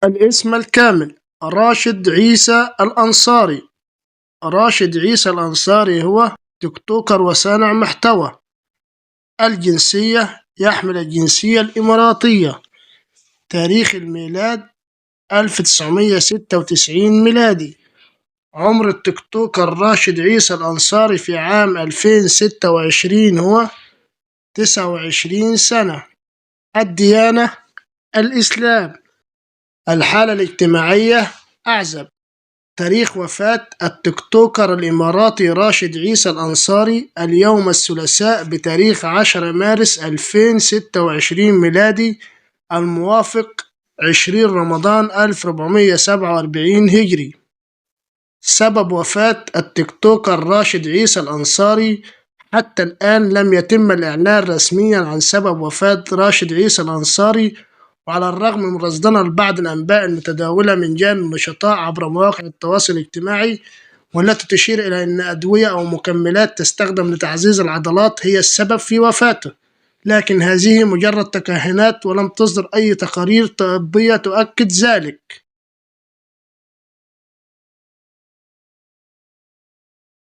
الاسم الكامل: راشد عيسى الأنصاري. راشد عيسى الأنصاري هو تيك توكر وصانع محتوى. الجنسية: يحمل الجنسية الإماراتية. تاريخ الميلاد: 1996 ميلادي. عمر التيك توكر راشد عيسى الأنصاري في عام 2026 هو 29 سنة. الديانة: الإسلام. الحالة الاجتماعية: أعزب. تاريخ وفاة التيك توكر الإماراتي راشد عيسى الأنصاري: اليوم الثلاثاء بتاريخ 10 مارس 2026 ميلادي، الموافق 20 رمضان 1447 هجري. سبب وفاة التيك توكر راشد عيسى الأنصاري: حتى الآن لم يتم الإعلان رسميا عن سبب وفاة راشد عيسى الأنصاري، وعلى الرغم من رصدنا لبعض الأنباء المتداولة من جانب النشطاء عبر مواقع التواصل الاجتماعي، والتي تشير إلى أن أدوية أو مكملات تستخدم لتعزيز العضلات هي السبب في وفاته، لكن هذه مجرد تكهنات ولم تصدر أي تقارير طبية تؤكد ذلك.